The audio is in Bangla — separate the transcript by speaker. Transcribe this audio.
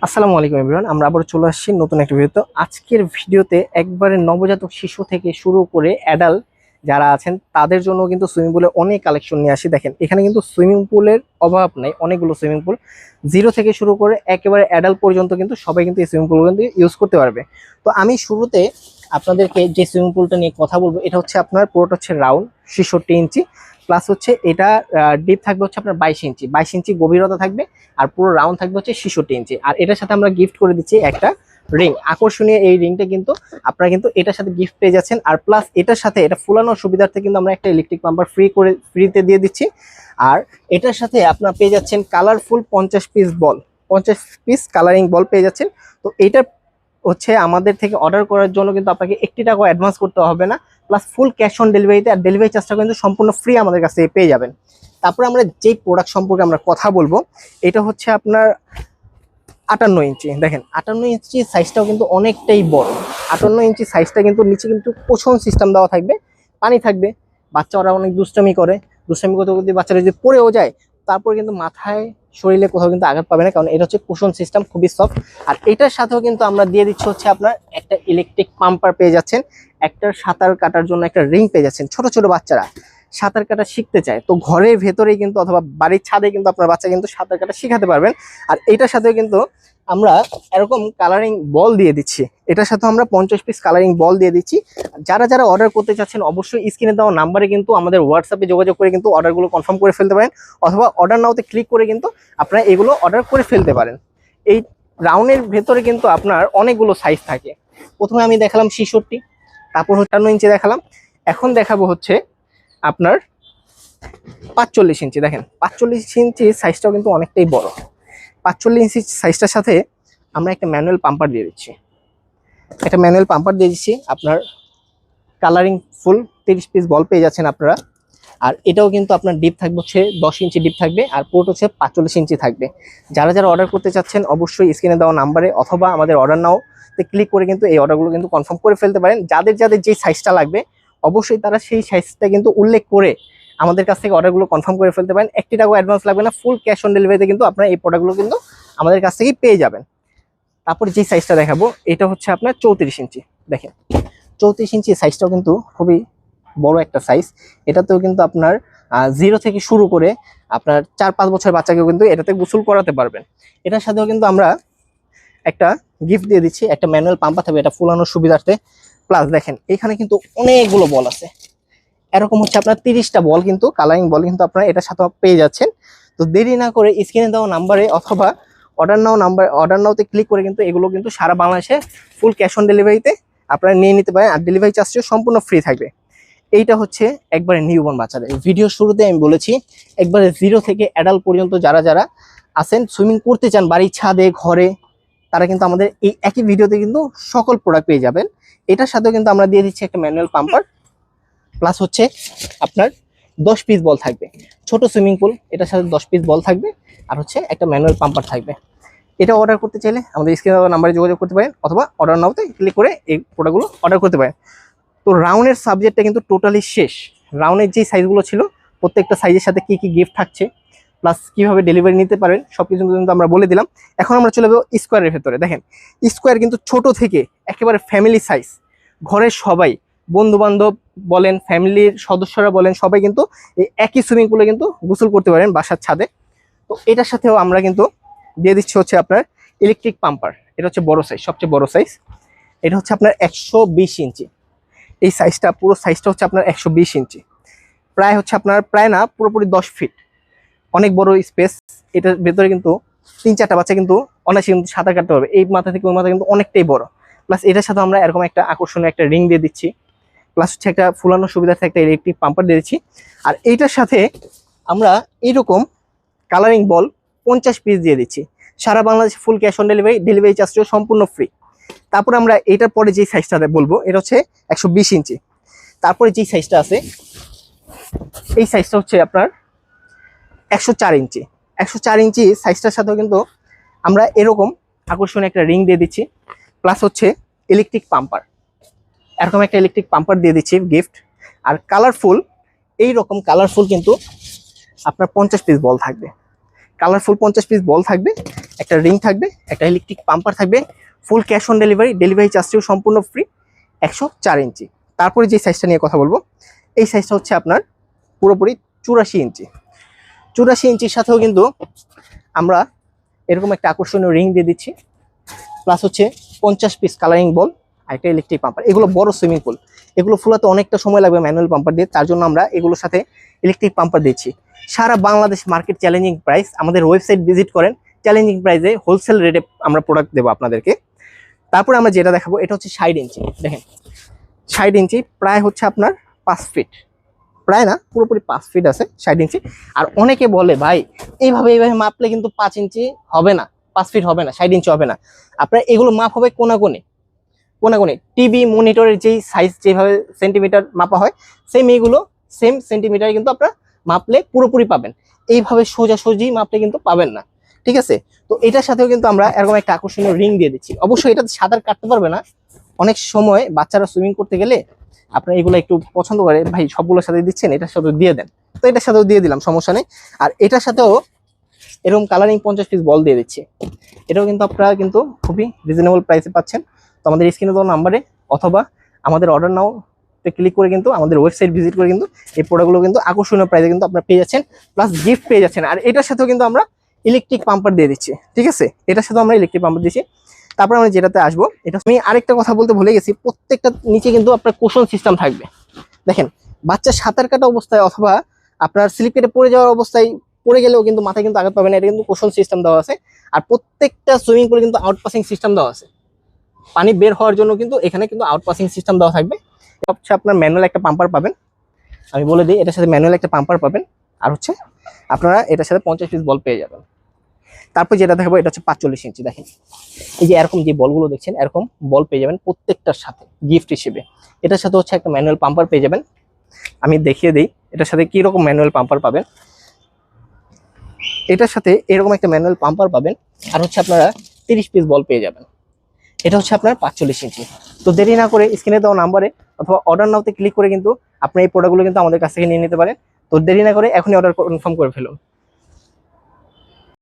Speaker 1: আসসালামু আলাইকুম এভরিওয়ান, আমরা আবার চলে আসছি নতুন একটা ভিডিও। তো আজকের ভিডিওতে একবারে নবজাতক শিশু থেকে শুরু করে অ্যাডাল্ট যারা আছেন তাদের জন্য কিন্তু সুইমিং পুলের অনেক কালেকশন নিয়ে আসি। দেখেন এখানে কিন্তু সুইমিং পুলের অভাব নাই, অনেকগুলো সুইমিং পুল জিরো থেকে শুরু করে একেবারে অ্যাডাল্ট পর্যন্ত কিন্তু সবাই কিন্তু এই সুইমিং পুল কিন্তু ইউজ করতে পারবে। তো আমি শুরুতে আপনাদেরকে যে সুইমিং পুলটা নিয়ে কথা বলবো এটা হচ্ছে আপনার পুরোটা হচ্ছে রাউন্ড 66 ইঞ্চি, প্লাস হচ্ছে এটা ডিপ থাকবে হচ্ছে আপনার 22 ইঞ্চি, 22 ইঞ্চি গভীরতা থাকবে। আর পুরো রাউন্ড থাকবে হচ্ছে 66 ইঞ্চি। আর এটার সাথে আমরা গিফট করে দিচ্ছি একটা রিং। আকর্ষণীয় এই রিংটা কিন্তু আপনারা কিন্তু এটার সাথে গিফট পেয়ে যাচ্ছেন। আর প্লাস এটার সাথে এটা ফুলানোর সুবিধার্থে কিন্তু আমরা একটা ইলেকট্রিক পাম্পার ফ্রিতে দিয়ে দিচ্ছি। আর এটার সাথে আপনারা পেয়ে যাচ্ছেন কালারফুল 50 পিস বল, 50 পিস কালারিং বল পেয়ে যাচ্ছেন। তো এইটা হচ্ছে আমাদের থেকে অর্ডার করার জন্য কিন্তু আপনাকে 1 টাকাও অ্যাডভান্স করতে হবে না, প্লাস ফুল ক্যাশ অন ডেলিভারিতে। আর ডেলিভারি চার্জটা কিন্তু সম্পূর্ণ ফ্রি আমাদের কাছ থেকে পেয়ে যাবেন। তারপরে আমরা যেই প্রোডাক্ট সম্পর্কে আমরা কথা বলবো এটা হচ্ছে আপনার 58 ইঞ্চি। দেখেন 58 ইঞ্চি সাইজটাও কিন্তু অনেকটাই বড়। 58 ইঞ্চি সাইজটা কিন্তু নিচে কিন্তু পোষণ সিস্টেম দেওয়া থাকবে, পানি থাকবে। বাচ্চারা অনেক দুষ্টামি করতে করতে বাচ্চারা যদি পড়েও যায় তারপরে কিন্তু মাথায় শরীরে কোথাও কিন্তু আঘাত পাবে না, কারণ এটা হচ্ছে কুশন সিস্টেম, খুবই সফট। আর এটার সাথেও কিন্তু আমরা দিয়ে দিচ্ছি হচ্ছে আপনার একটা ইলেকট্রিক পাম্পার পেয়ে যাচ্ছেন, একটা সাঁতার কাটার জন্য একটা রিং পেয়ে যাচ্ছেন। ছোট ছোট বাচ্চারা সাঁতার কাটা শিখতে চায় তো ঘরের ভেতরেই কিন্তু অথবা বাড়ির ছাদে কিন্তু আপনার বাচ্চা কিন্তু সাঁতার কাটা শিখাতে পারবেন। আর এটার সাথেও কিন্তু আমরা এরকম কালারিং বল দিয়ে দিচ্ছি। এটার সাথে আমরা 50 পিস কালারিং বল দিয়ে দিচ্ছি। যারা যারা অর্ডার করতে চাচ্ছেন অবশ্যই স্ক্রিনে দেওয়া নাম্বারে কিন্তু আমাদের হোয়াটসঅ্যাপে যোগাযোগ করে কিন্তু অর্ডারগুলো কনফার্ম করে ফেলতে পারেন, অথবা অর্ডার নাওতে ক্লিক করে কিন্তু আপনারা এগুলো অর্ডার করে ফেলতে পারেন। এই রাউন্ডের ভেতরে কিন্তু আপনার অনেকগুলো সাইজ থাকে। প্রথমে আমি দেখালাম 66, তারপর 58 ইঞ্চি দেখালাম, এখন দেখাবো হচ্ছে আপনার 45 ইঞ্চি। দেখেন 45 ইঞ্চি সাইজটাও কিন্তু অনেকটাই বড়। 45 ইঞ্চি সাইজটার সাথে আমরা একটা ম্যানুয়াল পাম্পার দিয়ে দিচ্ছি। আপনার কালারিং ফুল 30 পিস বল পেয়ে যাচ্ছেন আপনারা। আর এটাও কিন্তু আপনার ডিপ থাকবে হচ্ছে 10 ইঞ্চি ডিপ থাকবে, আর পোর্ট হচ্ছে 45 ইঞ্চি থাকবে। যারা যারা অর্ডার করতে চাচ্ছেন অবশ্যই স্ক্রিনে দেওয়া নাম্বারে অথবা আমাদের অর্ডার নাও ক্লিক করে কিন্তু এই অর্ডারগুলো কিন্তু কনফার্ম করে ফেলতে পারেন। যাদের যাদের যে সাইজটা লাগবে অবশ্যই তারা সেই সাইজটা কিন্তু উল্লেখ করে আমাদের কাছ থেকে অর্ডারগুলো কনফার্ম করে ফেলতে পারেন। 1 টাকাও অ্যাডভান্স লাগবে না, ফুল ক্যাশ অন ডেলিভারিতে কিন্তু আপনারা এই প্রোডাক্টগুলো কিন্তু আমাদের কাছ থেকেই পেয়ে যাবেন। তারপরে যে সাইজটা দেখাবো এটা হচ্ছে আপনার 34 ইঞ্চি। দেখেন 34 ইঞ্চি সাইজটাও কিন্তু খুবই বড় একটা সাইজ। এটাতেও কিন্তু আপনার জিরো থেকে শুরু করে আপনার 4-5 বছর বাচ্চাকেও কিন্তু এটাতে গোসল করাতে পারবেন। এটার সাথেও কিন্তু আমরা একটা গিফট দিয়ে দিচ্ছি, একটা ম্যানুয়াল পাম্পা থাকবে এটা ফুলানোর সুবিধার্থে। প্লাস দেখেন এখানে কিন্তু অনেকগুলো বল আছে, এরকম হচ্ছে আপনার 30টা বল কিন্তু কালারিং বল কিন্তু আপনারা এটার সাথে পেয়ে যাচ্ছেন। তো দেরি না করে স্ক্রিনে দেওয়া নাম্বারে অথবা অর্ডার নাওতে ক্লিক করে কিন্তু এগুলো কিন্তু সারা বাংলাদেশে ফুল ক্যাশ অন ডেলিভারিতে আপনারা নিয়ে নিতে পারেন। আর ডেলিভারি চার্জটিও সম্পূর্ণ ফ্রি থাকবে। এইটা হচ্ছে একবারে নিউবর্ন বাচ্চাদের। ভিডিও শুরুতে আমি বলেছি একবারে জিরো থেকে অ্যাডাল্ট পর্যন্ত যারা যারা আছেন সুইমিং করতে চান বাড়ির ছাদে ঘরে, তারা কিন্তু আমাদের এই একই ভিডিওতে কিন্তু সকল প্রোডাক্ট পেয়ে যাবেন। এটার সাথেও কিন্তু আমরা দিয়ে দিচ্ছি একটা ম্যানুয়াল পাম্পার, প্লাস হচ্ছে আপনার 10 পিস বল থাকবে। ছোট সুইমিং পুল, এটার সাথে 10 পিস বল থাকবে, আর হচ্ছে একটা ম্যানুয়াল পাম্পার থাকবে। এটা অর্ডার করতে চাইলে আমাদের স্ক্রিনে দেওয়া নাম্বারে যোগাযোগ করতে পারেন, অথবা অর্ডার নাওতে ক্লিক করে এই প্রোডাক্টগুলো অর্ডার করতে পারেন। তো রাউন্ডের সাবজেক্টটা কিন্তু টোটালি শেষ। রাউন্ডের যে সাইজগুলো ছিল প্রত্যেকটা সাইজের সাথে কি কি গিফট থাকছে, প্লাস কিভাবে ডেলিভারি নিতে পারেন সবকিছু কিন্তু আমরা বলে দিলাম। এখন আমরা চলে যাবো স্কোয়ারের ভেতরে। দেখেন স্কোয়ার কিন্তু ছোট থেকে একেবারে ফ্যামিলি সাইজ, ঘরের সবাই বন্ধু বান্ধব বলেন ফ্যামিলির সদস্যরা বলেন সবাই কিন্তু এই একই সুইমিং পুলে কিন্তু গোসল করতে পারেন বাসার ছাদে। তো এটার সাথেও আমরা কিন্তু দিয়ে দিচ্ছি হচ্ছে আপনার ইলেকট্রিক পাম্পার। এটা হচ্ছে বড় সাইজ, সবচেয়ে বড় সাইজ। এটা হচ্ছে আপনার 120 ইঞ্চি। এই সাইজটা পুরো সাইজটা হচ্ছে আপনার 120 ইঞ্চি, প্রায় হচ্ছে আপনার প্রায় না পুরোপুরি 10 ফিট, অনেক বড় স্পেস। এটার ভেতরে কিন্তু 3-4টা বাচ্চা কিন্তু অনায়াসে কিন্তু সাঁতার কাটতে পারবে। এই মাথা থেকে ওই মাথা কিন্তু অনেকটাই বড়। প্লাস এটার সাথে আমরা এরকম একটা আকর্ষণীয় একটা রিং দিয়ে দিচ্ছি, প্লাস হচ্ছে একটা ফুলানোর সুবিধার্থে একটা ইলেকট্রিক পাম্পার দিয়ে দিচ্ছি। আর এইটার সাথে আমরা এইরকম কালারিং বল 50 পিস দিয়ে দিচ্ছি। সারা বাংলাদেশে full cash on delivery, delivery চার্জটিও সম্পূর্ণ ফ্রি। তারপরে আমরা এটার পরে যে সাইজটা বলবো এটা হচ্ছে 120 ইঞ্চি। তারপরে যে সাইজটা আছে এই সাইজটা হচ্ছে আপনার 104 ইঞ্চি। 104 ইঞ্চি সাইজটার সাথেও কিন্তু আমরা এরকম আকর্ষণীয় একটা রিং দিয়ে দিচ্ছি, প্লাস হচ্ছে ইলেকট্রিক পাম্পার, এরকম একটা ইলেকট্রিক পাম্পার দিয়ে দিচ্ছি গিফট। আর কালারফুল, এইরকম কালারফুল কিন্তু আপনার 50 পিস বল থাকবে। কালারফুল 50 পিস বল থাকবে। একটা রিং থাকবে, একটা ইলেকট্রিক পাম্পার থাকবে, full cash on delivery, delivery চার্জটিও সম্পূর্ণ ফ্রি, 104 ইঞ্চি। তারপরে যে সাইজটা নিয়ে কথা বলবো, এই সাইজটা হচ্ছে আপনার পুরোপুরি 84 ইঞ্চি। 84 ইঞ্চির সাথেও কিন্তু আমরা এরকম একটা আকর্ষণীয় রিং দিয়ে দিচ্ছি, প্লাস হচ্ছে 50 পিস কালারিং বল আর একটা ইলেকট্রিক পাম্পার। এগুলো বড় সুইমিং পুল, এগুলো ফুলাতে অনেকটা সময় লাগবে ম্যানুয়াল পাম্পার দিয়ে, তার জন্য আমরা এগুলোর সাথে ইলেকট্রিক পাম্পার দিচ্ছি। সারা বাংলাদেশ মার্কেট চ্যালেঞ্জিং প্রাইস, আমাদের ওয়েবসাইট ভিজিট করেন, চ্যালেঞ্জিং প্রাইসে হোলসেল রেটে আমরা প্রোডাক্ট দেবো আপনাদেরকে। তারপরে আমরা যেটা দেখাবো এটা হচ্ছে 60 ইঞ্চি। দেখেন 60 ইঞ্চি প্রায় হচ্ছে আপনার 5 ফিট, প্রায় না পুরোপুরি 5 ফিট আছে 60 ইঞ্চি। আর অনেকে বলে ভাই এইভাবে মাপলে কিন্তু 5 ইঞ্চি হবে না, 5 ফিট হবে না, 60 ইঞ্চি হবে না। আপনার এগুলো মাপ হবে কোনাকুনি, টিভি মনিটরের যেই সাইজ যেভাবে সেন্টিমিটার মাপা হয় সেম এইগুলো সেম সেন্টিমিটার কিন্তু আপনারা মাপলে পুরোপুরি পাবেন। এইভাবে সোজাসুজি মাপলে কিন্তু পাবেন না, ঠিক আছে? তো এটার সাথেও কিন্তু আমরা এরকম একটা আকর্ষণীয় রিং দিয়ে দিচ্ছি। অবশ্যই এটা সাঁতার কাটতে পারবে না, অনেক সময় বাচ্চারা সুইমিং করতে গেলে আপনারা এগুলো একটু পছন্দ করে, ভাই সবগুলোর সাথে দিচ্ছেন এটার সাথে দিয়ে দেন, তো এটার সাথেও দিয়ে দিলাম, সমস্যা নেই। আর এটার সাথেও এরকম কালারিং 50 পিস বল দিয়ে দিচ্ছি। এটাও কিন্তু আপনারা কিন্তু খুবই রিজনেবল প্রাইসে পাচ্ছেন। তো আমাদের স্ক্রিনে দেওয়া নাম্বারে অথবা আমাদের অর্ডার নাও ক্লিক করে কিন্তু আমাদের ওয়েবসাইট ভিজিট করে কিন্তু এই প্রোডাক্টগুলো কিন্তু আকর্ষণীয় প্রাইসে কিন্তু আপনারা পেয়ে যাচ্ছেন, প্লাস গিফট পেয়ে যাচ্ছেন। আর এটার সাথেও কিন্তু আমরা ইলেকট্রিক পাম্পার দিয়ে দিচ্ছি, ঠিক আছে? এটার সাথেও আমরা ইলেকট্রিক পাম্পার দিচ্ছি। তারপর আমরা যেটাতে আসবো, এটা আমি আরেকটা কথা বলতে ভুলে গেছি, প্রত্যেকটা নিচে কিন্তু আপনার কুশন সিস্টেম থাকবে। দেখেন বাচ্চা সাঁতার কাটা অবস্থায় অথবা আপনার স্লিপ কেটে পড়ে যাওয়ার অবস্থায় পড়ে গেলেও কিন্তু মাথায় কিন্তু আঘাত পাবে না, এটা কিন্তু কুশন সিস্টেম দেওয়া আছে। আর প্রত্যেকটা সুইমিং পুলে কিন্তু আউটপাসিং সিস্টেম দেওয়া আছে, পানি বের হওয়ার জন্য কিন্তু এখানে কিন্তু আউটপাসিং সিস্টেম দেওয়া থাকবে। হচ্ছে আপনার ম্যানুয়াল একটা পাম্পার পাবেন, আমি বলে দিই এটার সাথে ম্যানুয়াল একটা পাম্পার পাবেন। আর হচ্ছে আপনারা এটার সাথে 50 পিস বল পেয়ে যাবেন। তারপর যেটা দেখাবো এটা হচ্ছে 45 ইঞ্চি। দেখেন এই যে এরকম যে বলগুলো দেখছেন এরকম বল পেয়ে যাবেন প্রত্যেকটার সাথে গিফট হিসেবে। এটার সাথে হচ্ছে একটা ম্যানুয়াল পাম্পার পেয়ে যাবেন। আমি দেখিয়ে দিই এটার সাথে কি রকম ম্যানুয়াল পাম্পার পাবেন। এটার সাথে এরকম একটা ম্যানুয়াল পাম্পার পাবেন, আর হচ্ছে আপনারা 30 পিস বল পেয়ে যাবেন। এটা হচ্ছে আপনার 45 ইঞ্চি। তো দেরি না করে স্ক্রিনে দেওয়া নাম্বারে অথবা অর্ডার নাওতে ক্লিক করে কিন্তু আপনি এই প্রোডাক্টগুলো কিন্তু আমাদের কাছ থেকে নিয়ে নিতে পারেন। তো দেরি না করে এখনই অর্ডার কনফার্ম করে ফেলুন।